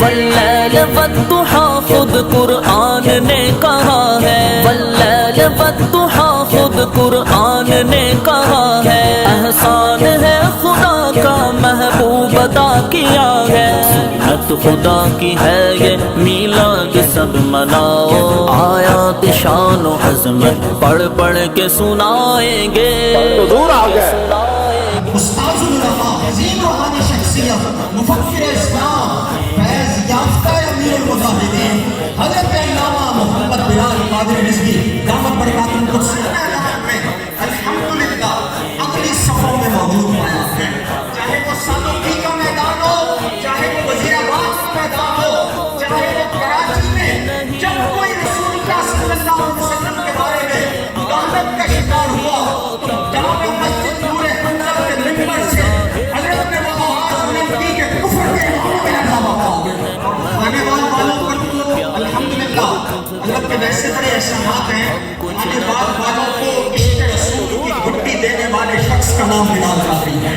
واللیل والضحی خود قرآن نے کہا ہے، واللیل والضحی خود قرآن نے کہا ہے، احسان ہے خدا کا محبوب عطا کیا ہے، سنت خدا کی ہے یہ میلاد سب مناؤ، آیات شان و عظمت پڑھ پڑھ کے سنائیں گے، دور آ گئے استاذ العلماء عظیم روحانی شخصیت مفکر اسلام فیض یافتہ امیر المجاہدین حضرت علامہ محمد بلال قادری رضوی دامت برکات القدس میں الحمدللہ اگلی صفوں میں موجود ہے، چاہے وہ سانوکی کا میدان ہو، چاہے وہ وزیر آباد کا میدان ہو، چاہے وہ کراچی میں جب کوئی رسول اللہ صلی اللہ علیہ وسلم کے بارے میں غفلت کا شکار ہوا تو جامع مسجد نور حمزہ کے منبر سے حضرت نے وہاں نبی کے کفر کے معاملے میں لگا ہوا آنے والوں پر الحمدللہ حضرت کے ویسے بڑے احسانات ہیں، آنے والوں کو عشق رسول کی گھٹی دینے والے شخص کا نام بلال قادری ہے،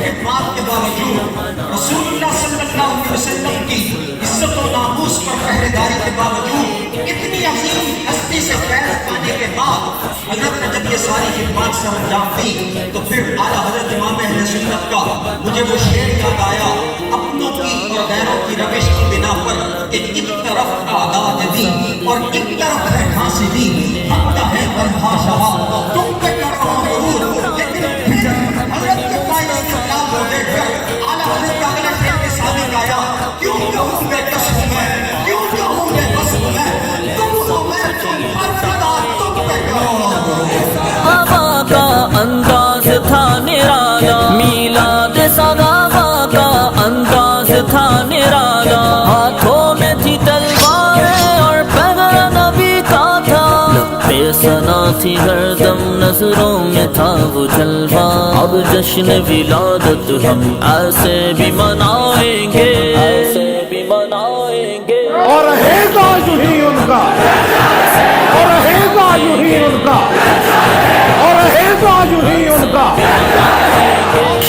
خدمات کے باوجود رسول اللہ صلی اللہ علیہ وسلم کی عزت و ناموس پر پہرے داری کے باوجود اتنی عظیم ہستی سے فیض پانے کے بعد حضرت نے جب یہ ساری خدمات سے انجام دی تو پھر اعلیٰ حضرت امام اہل سنت کا مجھے وہ شعر یاد آیا، اپنوں کی اور غیروں کی روش کی بنا پر ایک طرف آداد دی اور ایک طرف ہے پھانسی دی، حق ہے برہا شہا تم پہ کر رہا غرور، لیکن پھر حضرت کے پائے استقلال کو دیکھ کر اعلیٰ حضرت کا اگلا شعر کے سامنے آیا، کیوں کہوں بے کس ہوں میں، کیوں کہوں بے کس ہوں میں، تم ہو میں تم ہر صدا تم پہ کرو غرور۔ آقا کا انداز تھا نرالا، میلاد صحابہ کا انداز تھا نرالا، ہاتھوں میں تھی تلواریں اور پہرا نبی کا تھا، لبے ثنا تھی ہر دم نظروں میں تھا وہ جلوہ، اب جشن ولادت ہم ایسے بھی منائیں گے، ایسے بھی منائیں گے، اور رہے گا یوں ہی ان کا، اور رہے گا یوں ہی ان کا، اور رہے گا یوں ہی ان کا۔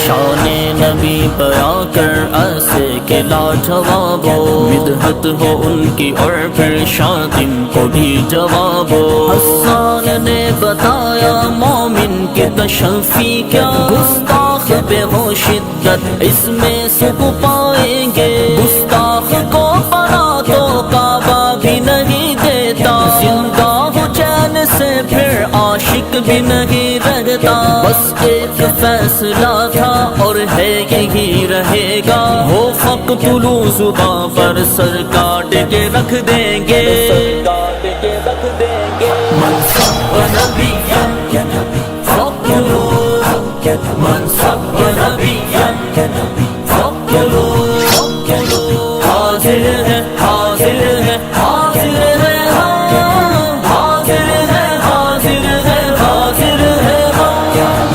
شان نبی بیاں کر ایسے کہ لاجواب ہو، مدحت ہو ان کی اور پھر شاطم کو بھی جواب ہو، حسان نے بتایا مومن کی تشفی کیا، گستاخ بے ہو شدت اس میں سکھ پائیں گے، گستاخ کو پناہ تو کعبہ بھی نہیں دیتا، زندہ ہو چین سے پھر عاشق بھی نہیں رہتا، بس ایک فیصلہ تھا اور ہے یہی رہے گا، ہو فقتلو زباں پر سر کاٹ کے رکھ دیں گے، کاٹ کے رکھ دیں گے، منصب نبی فقتلو، منصب نبی فقتلو، حاضر ہے حاضر ہے حاضر ہے، حاضر ہے حاضر ہے حاضر ہے،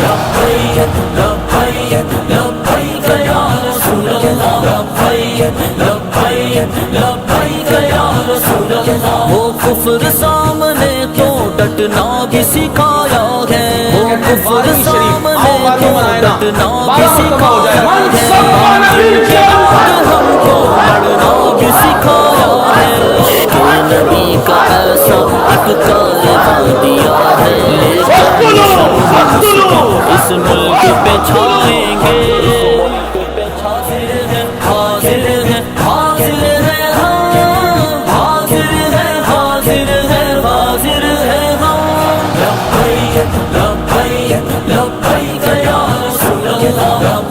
لبیک لبیک لبیک یا رسول اللہ، لبیک لبیک لبیک یا رسول اللہ، وہ کفر سامنے تو ڈٹنا بھی سکھایا ہے، وہ کفر سامنے تو ڈٹنا بھی سکھایا ہے، ہم کو